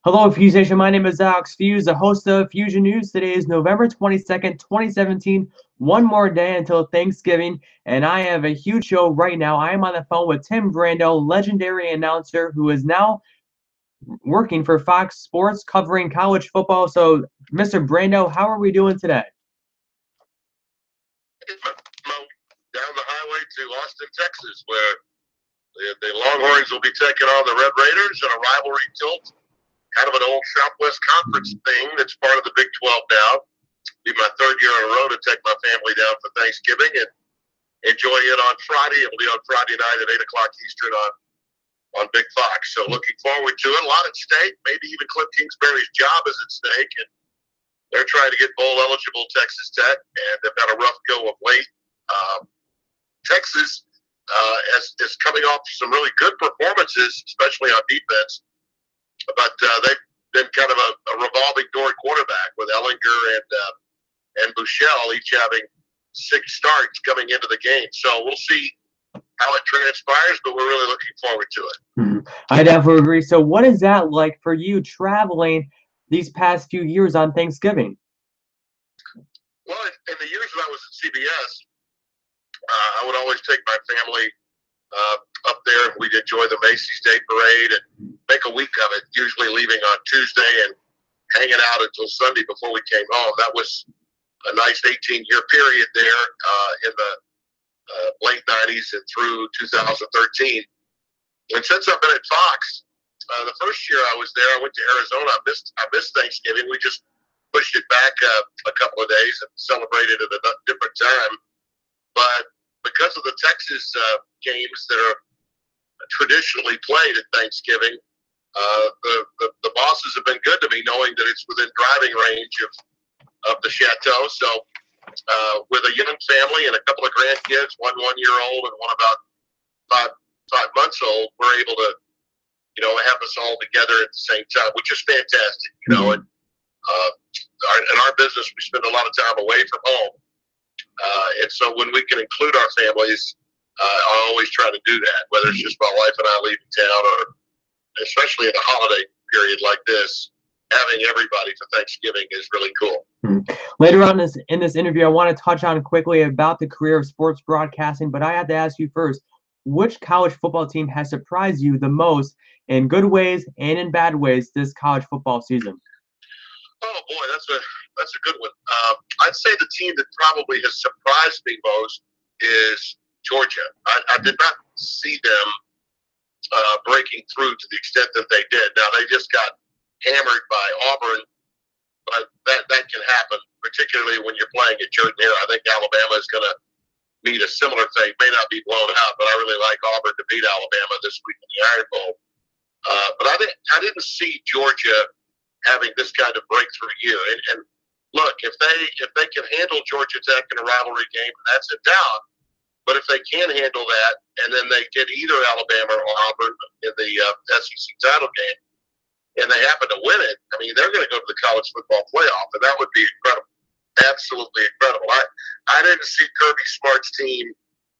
Hello, Feuzion. My name is Alex Fuse, the host of Fusion News. Today is November 22nd, 2017. One more day until Thanksgiving, and I have a huge show right now. I am on the phone with Tim Brando, legendary announcer who is now working for Fox Sports covering college football. So, Mr. Brando, how are we doing today? Down the highway to Austin, Texas, where the Longhorns will be taking on the Red Raiders in a rivalry tilt, kind of an old Southwest Conference thing that's part of the Big 12 now. It'll be my third year in a row to take my family down for Thanksgiving and enjoy it on Friday. It'll be on Friday night at 8 o'clock Eastern on Big Fox. So looking forward to it. A lot at stake. Maybe even Cliff Kingsbury's job is at stake. And they're trying to get bowl-eligible Texas Tech, and they've had a rough go of late. Texas is coming off some really good performances, especially on defense. But they've been kind of a revolving door quarterback with Ellinger and Buechele each having 6 starts coming into the game. So we'll see how it transpires, but we're really looking forward to it. I definitely agree. So what is that like for you traveling these past few years on Thanksgiving? Well, in the years that I was at CBS, I would always take my family up there, and we'd enjoy the Macy's Day Parade and make a week of it, usually leaving on Tuesday and hanging out until Sunday before we came home. That was a nice 18-year period there in the late 90s and through 2013. And since I've been at Fox, the first year I was there, I went to Arizona. I missed Thanksgiving. We just pushed it back a couple of days and celebrated at a different time. But because of the Texas games that are traditionally played at Thanksgiving, the bosses have been good to me, knowing that it's within driving range of the chateau. So with a young family and a couple of grandkids, one 1-year-old and one about five months old, we're able to, have us all together at the same time, which is fantastic. And in our business, we spend a lot of time away from home. And so when we can include our families, I always try to do that, whether it's just my wife and I leaving town or especially in a holiday period like this, having everybody for Thanksgiving is really cool. Later on in this interview, I want to touch on quickly about the career of sports broadcasting, but I have to ask you first, which college football team has surprised you the most in good ways and in bad ways this college football season? Oh boy, that's a good one. I'd say the team that probably has surprised me most is Georgia. I did not see them breaking through to the extent that they did. Now they just got hammered by Auburn, but that can happen, particularly when you're playing at Jordan Hare. I think Alabama is going to meet a similar fate. May not be blown out, but I really like Auburn to beat Alabama this week in the Iron Bowl. But I didn't see Georgia having this kind of breakthrough year. And look, if they can handle Georgia Tech in a rivalry game, that's a doubt. But if they can handle that, and then they get either Alabama or Auburn in the SEC title game, and they happen to win it, I mean, they're going to go to the college football playoff, and that would be incredible. Absolutely incredible. I didn't see Kirby Smart's team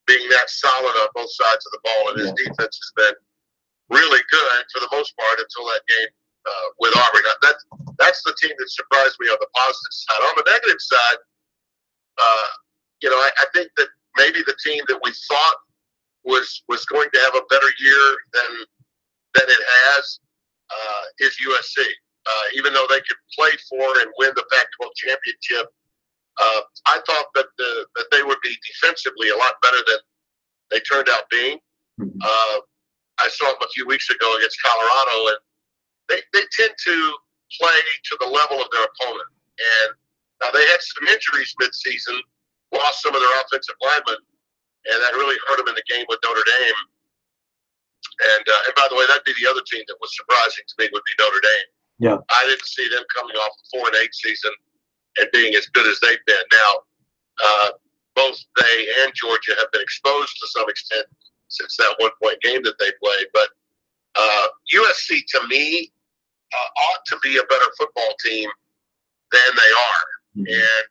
being that solid on both sides of the ball, and his defense has been really good for the most part until that game with Auburn. That's the team that surprised me on the positive side. On the negative side, I think that maybe the team that we thought was going to have a better year than it has is USC. Even though they could play for and win the Pac-12 championship, I thought that they would be defensively a lot better than they turned out being. I saw them a few weeks ago against Colorado, and they tend to play to the level of their opponent. And now they had some injuries midseason, lost some of their offensive linemen, and that really hurt them in the game with Notre Dame. And by the way, that'd be the other team that was surprising to me would be Notre Dame. Yeah, I didn't see them coming off a 4-8 season and being as good as they've been. Now, both they and Georgia have been exposed to some extent since that one-point game that they played. But USC, to me, ought to be a better football team than they are. And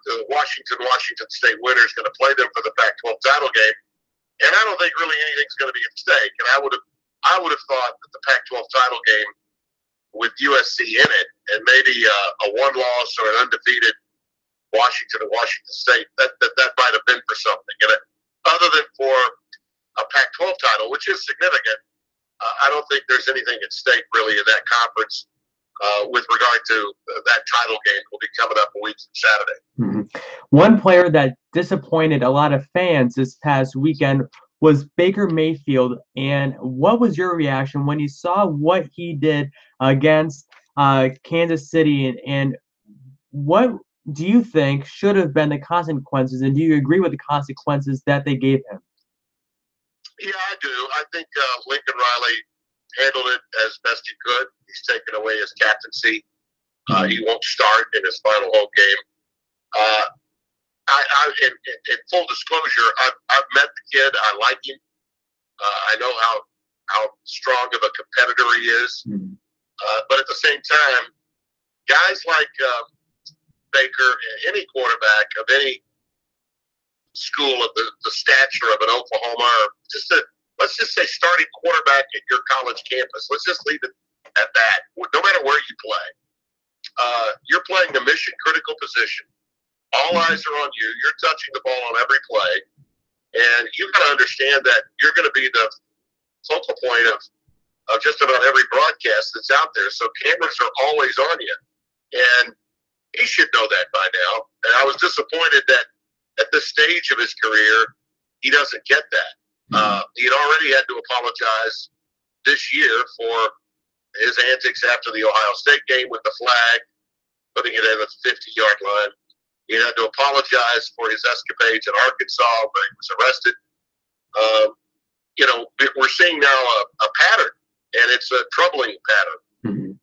the Washington State winner is going to play them for the Pac-12 title game. And I don't think really anything's going to be at stake. And I would have thought that the Pac-12 title game with USC in it, and maybe a one loss or an undefeated Washington and Washington State, that might have been for something. And other than for a Pac-12 title, which is significant, I don't think there's anything at stake really in that conference with regard to that title game. Will be coming up a week from Saturday. Mm-hmm. One player that disappointed a lot of fans this past weekend was Baker Mayfield. And what was your reaction when you saw what he did against Kansas City? And what do you think should have been the consequences? And do you agree with the consequences that they gave him? Yeah, I do. I think Lincoln Riley handled it as best he could. He's taken away his captaincy. He won't start in his final home game. In full disclosure, I've met the kid. I like him. I know how strong of a competitor he is. But at the same time, guys like Baker, any quarterback of any school of the stature of an Oklahoma, or let's just say starting quarterback at your college campus. Let's just leave it at that. No matter where you play, you're playing a mission critical position. All eyes are on you. You're touching the ball on every play, and you've got to understand that you're going to be the focal point of just about every broadcast that's out there. So cameras are always on you, and he should know that by now. And I was disappointed that at this stage of his career, he doesn't get that. He had already had to apologize this year for his antics after the Ohio State game with the flag, putting it in at the 50-yard line. He had to apologize for his escapades in Arkansas where he was arrested. We're seeing now a pattern, and it's a troubling pattern.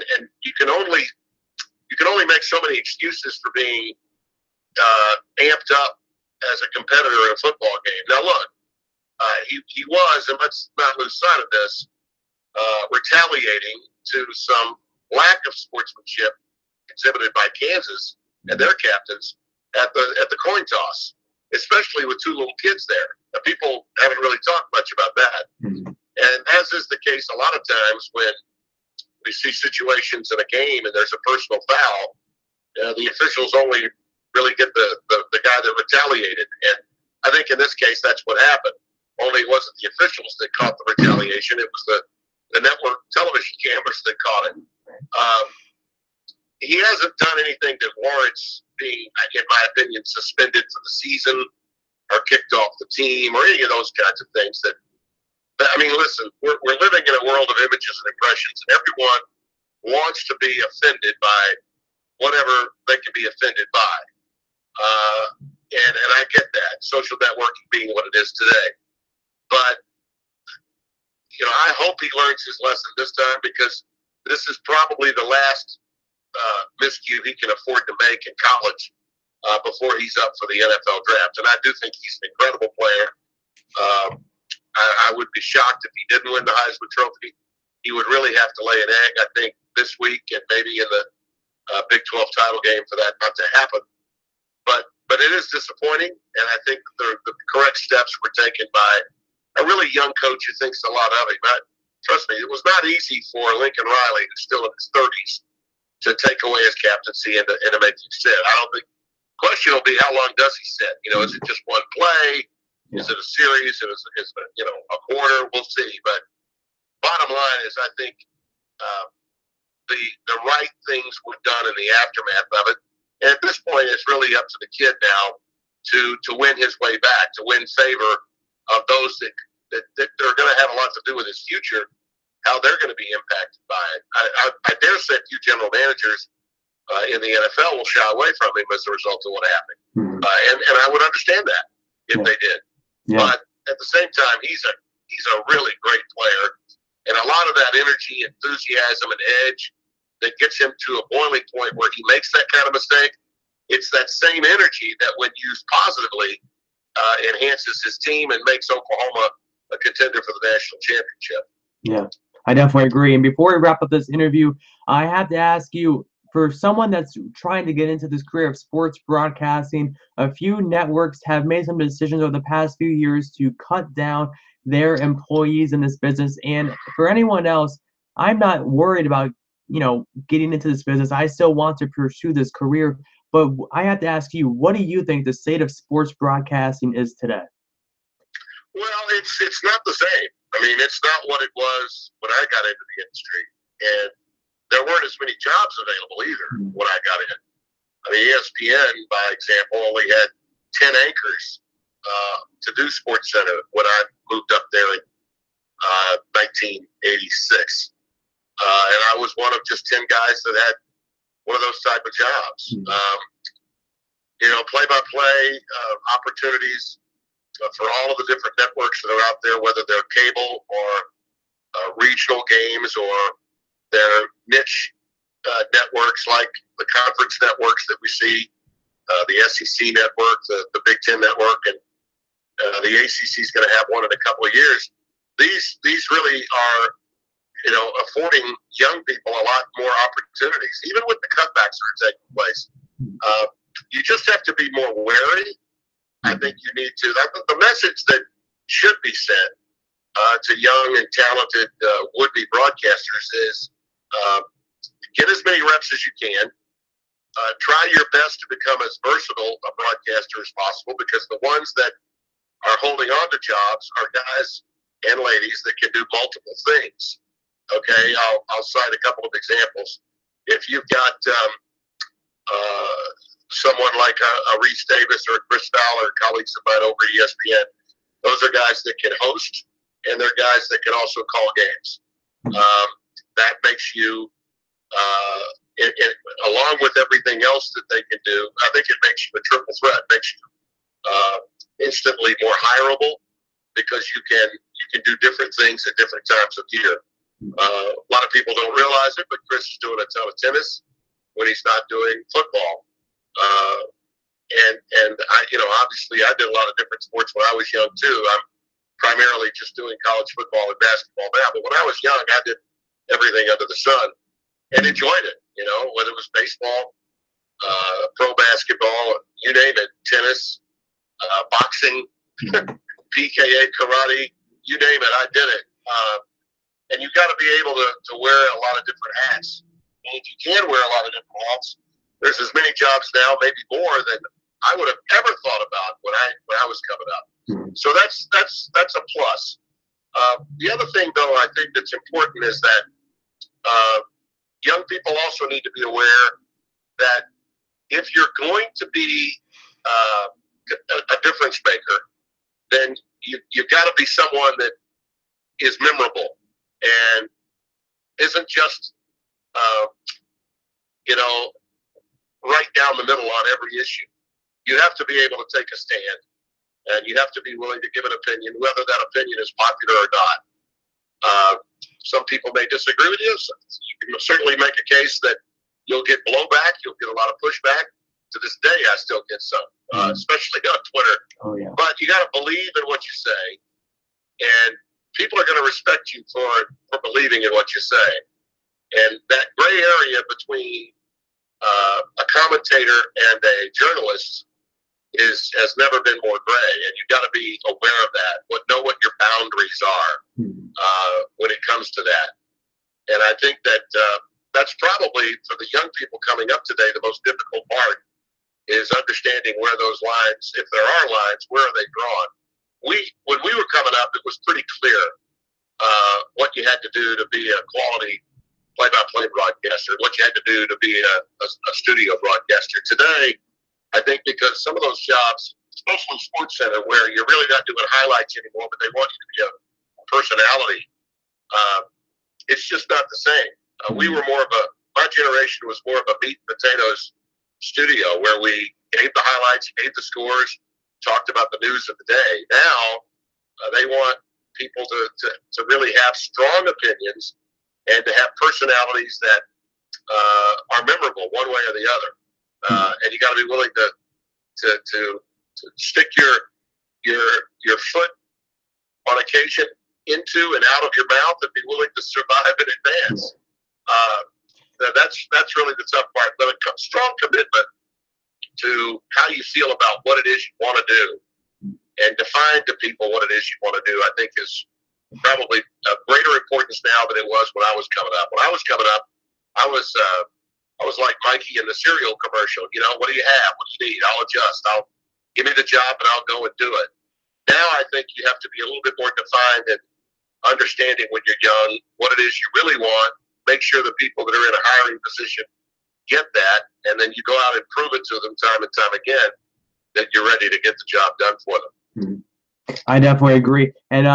And you can only make so many excuses for being amped up as a competitor in a football game. Now, look, he was, and let's not lose sight of this, retaliating to some lack of sportsmanship exhibited by Kansas and their captains at the coin toss, especially with two little kids there. Now, people haven't really talked much about that. And as is the case a lot of times when we see situations in a game and there's a personal foul, the officials only really get the guy that retaliated. And I think in this case, that's what happened. Only it wasn't the officials that caught the retaliation. It was the network television cameras that caught it. He hasn't done anything that warrants being, in my opinion, suspended for the season or kicked off the team or any of those kinds of things. I mean, listen, we're living in a world of images and impressions, and everyone wants to be offended by whatever they can be offended by. And I get that, social networking being what it is today. But, I hope he learns his lesson this time, because this is probably the last miscue he can afford to make in college before he's up for the NFL draft. And I do think he's an incredible player. I would be shocked if he didn't win the Heisman Trophy. He would really have to lay an egg, I think, this week and maybe in the Big 12 title game for that not to happen. But it is disappointing, and I think the correct steps were taken by a really young coach who thinks a lot of him. Trust me, it was not easy for Lincoln Riley, who's still in his 30s, to take away his captaincy and to make him sit. I don't think. Question will be, how long does he sit? Is it just one play? Is it a series? Is it a quarter? We'll see. But bottom line is, I think the right things were done in the aftermath of it. And at this point, it's really up to the kid now to win his way back, to win favor of those that are going to have a lot to do with his future, how they're going to be impacted by it. I dare say a few general managers in the NFL will shy away from him as a result of what happened. And I would understand that if they did. But at the same time, he's a really great player. And a lot of that energy, enthusiasm, and edge that gets him to a boiling point where he makes that kind of mistake, it's that same energy that, when used positively, enhances his team and makes Oklahoma a contender for the national championship. Yeah, I definitely agree. And before we wrap up this interview, I have to ask you, for someone that's trying to get into this career of sports broadcasting, a few networks have made some decisions over the past few years to cut down their employees in this business. And for anyone else, I'm not worried about, getting into this business. I still want to pursue this career. But I have to ask you, what do you think the state of sports broadcasting is today? Well, it's not the same. I mean, it's not what it was when I got into the industry, and there weren't as many jobs available either when I got in. I mean, ESPN, by example, only had 10 anchors to do Sports Center when I moved up there in 1986. And I was one of just 10 guys that had one of those type of jobs. Play-by-play opportunities for all of the different networks that are out there, whether they're cable or regional games or they're niche networks like the conference networks that we see, the SEC network, the Big Ten network, and the ACC is going to have one in a couple of years. These really are, affording young people a lot more opportunities, even with the cutbacks that are taking place. You just have to be more wary. I think you need to. The message that should be sent to young and talented would-be broadcasters is get as many reps as you can. Try your best to become as versatile a broadcaster as possible, because the ones that are holding on to jobs are guys and ladies that can do multiple things. Okay, I'll cite a couple of examples. If you've got someone like a Reese Davis or a Chris Fowler, colleagues of mine over at ESPN, those are guys that can host, and they're guys that can also call games. That makes you, along with everything else that they can do, I think it makes you a triple threat. It makes you instantly more hireable, because you can do different things at different times of year. A lot of people don't realize it, but Chris is doing a ton of tennis when he's not doing football. And obviously I did a lot of different sports when I was young too. I'm primarily just doing college football and basketball now, but when I was young, I did everything under the sun and enjoyed it, whether it was baseball, pro basketball, you name it, tennis, boxing, PKA, karate, you name it, I did it. And you've got to be able to wear a lot of different hats. And if you can wear a lot of different hats, there's as many jobs now, maybe more, than I would have ever thought about when I was coming up. So that's a plus. The other thing, though, I think that's important is that young people also need to be aware that if you're going to be a difference maker, then you've got to be someone that is memorable and isn't just, right down the middle on every issue. You have to be able to take a stand, and you have to be willing to give an opinion, whether that opinion is popular or not. Some people may disagree with you. So you can certainly make a case that you'll get blowback. You'll get a lot of pushback. To this day, I still get some, especially on Twitter. Oh, yeah. But you got to believe in what you say, and people are going to respect you for believing in what you say. And that gray area between a commentator and a journalist has never been more gray, and you've got to be aware of that. Know what your boundaries are when it comes to that. And I think that that's probably, for the young people coming up today, the most difficult part is understanding where those lines, if there are lines, where are they drawn? When we were coming up, it was pretty clear what you had to do to be a quality play-by-play broadcaster, what you had to do to be a studio broadcaster. Today, I think because some of those jobs, especially Sports Center, where you're really not doing highlights anymore, but they want you to be a personality, it's just not the same. We were my generation was more of a meat and potatoes studio, where we gave the highlights, gave the scores, talked about the news of the day. Now, they want people to really have strong opinions and to have personalities that are memorable one way or the other. And you got to be willing to stick your foot on occasion into and out of your mouth, and be willing to survive in advance. That's really the tough part. But a strong commitment to how you feel about what it is you want to do, and define to people what it is you want to do, I think is probably of greater importance now than it was when I was coming up. When I was coming up, I was like Mikey in the cereal commercial. You know, what do you have? What do you need? I'll adjust. I'll give me the job and I'll go and do it. Now I think you have to be a little bit more defined and understanding when you're young what it is you really want. Make sure the people that are in a hiring position get that, and then you go out and prove it to them time and time again that you're ready to get the job done for them. I definitely agree. And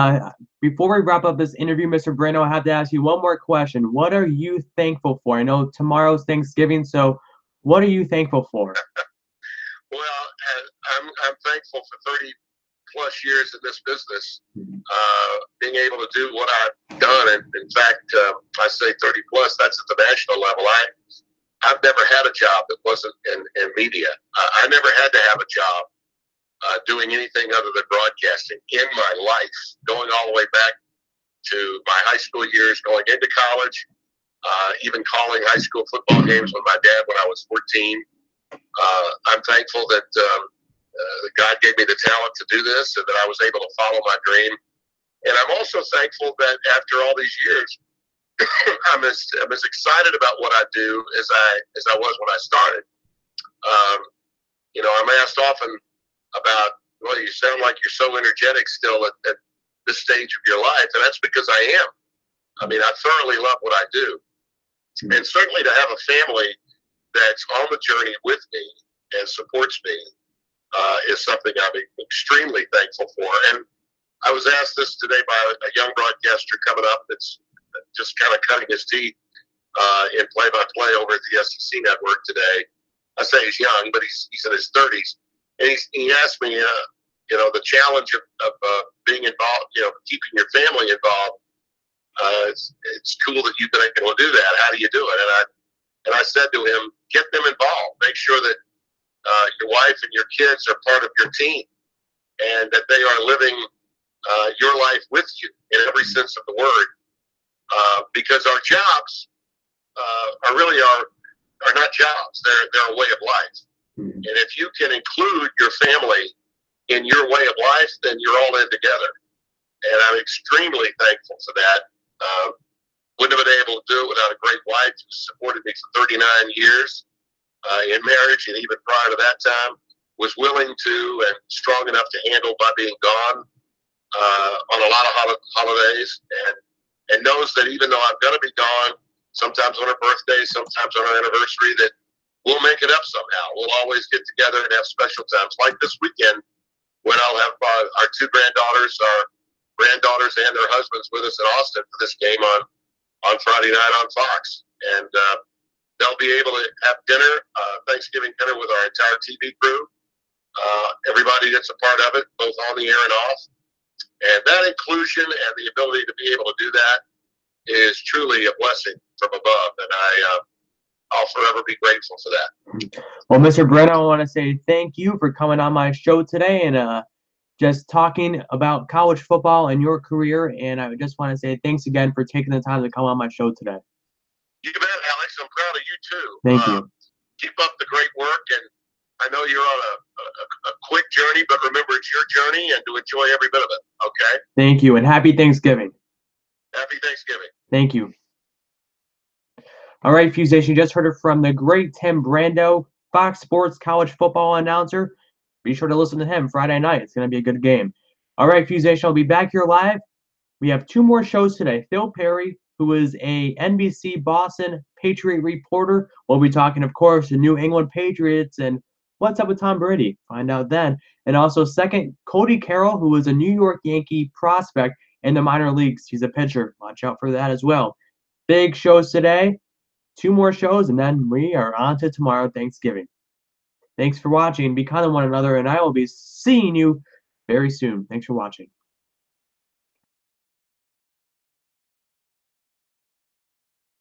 before we wrap up this interview, Mr. Brando, I have to ask you one more question. What are you thankful for? I know tomorrow's Thanksgiving, so what are you thankful for? Well, I'm thankful for 30 plus years in this business, being able to do what I've done. And in fact, I say 30 plus, that's at the national level. I've never had a job that wasn't in media. I never had to have a job doing anything other than broadcasting in my life, going all the way back to my high school years, going into college, even calling high school football games with my dad when I was 14. I'm thankful that God gave me the talent to do this and that I was able to follow my dream. And I'm also thankful that after all these years, I'm as excited about what I do as I was when I started. You know, I'm asked often about, well, you sound like you're so energetic still at this stage of your life, and that's because I am. I mean, I thoroughly love what I do. And certainly to have a family that's on the journey with me and supports me is something I'm extremely thankful for. And I was asked this today by a young broadcaster coming up that's just kind of cutting his teeth in play-by-play over at the SEC network today. I say he's young, but he's in his 30s. And he asked me, you know, the challenge of being involved, you know, keeping your family involved. It's cool that you've been able to do that. How do you do it? And I said to him, get them involved. Make sure that your wife and your kids are part of your team and that they are living your life with you in every sense of the word. Because our jobs are not jobs. They're a way of life. And if you can include your family in your way of life, then you're all in together. And I'm extremely thankful for that. Wouldn't have been able to do it without a great wife who supported me for 39 years in marriage, and even prior to that time, was willing to and strong enough to handle my being gone on a lot of holidays, and knows that even though I'm going to be gone, sometimes on her birthday, sometimes on her anniversary, that we'll make it up somehow. We'll always get together and have special times, like this weekend when I'll have our two granddaughters and their husbands with us in Austin for this game on Friday night on Fox. And they'll be able to have dinner, Thanksgiving dinner with our entire TV crew, everybody that's a part of it, both on the air and off. And that inclusion and the ability to be able to do that is truly a blessing from above. And I'll forever be grateful for that. Well, Mr. Brando, I want to say thank you for coming on my show today and just talking about college football and your career. And I just want to say thanks again for taking the time to come on my show today. You bet, Alex. I'm proud of you, too. Thank you. Keep up the great work. And I know you're on a quick journey, but remember, it's your journey and to enjoy every bit of it. Okay? Thank you. And happy Thanksgiving. Happy Thanksgiving. Thank you. All right, Feuzion, you just heard it from the great Tim Brando, Fox Sports college football announcer. Be sure to listen to him Friday night. It's going to be a good game. All right, Feuzion, I'll be back here live. We have two more shows today. Phil Perry, who is a NBC Boston Patriot reporter, will be talking, of course, the New England Patriots and what's up with Tom Brady. Find out then. And also, second, Cody Carroll, who is a New York Yankee prospect in the minor leagues. He's a pitcher. Watch out for that as well. Big shows today. Two more shows, and then we are on to tomorrow, Thanksgiving. Thanks for watching. Be kind to one another, and I will be seeing you very soon. Thanks for watching.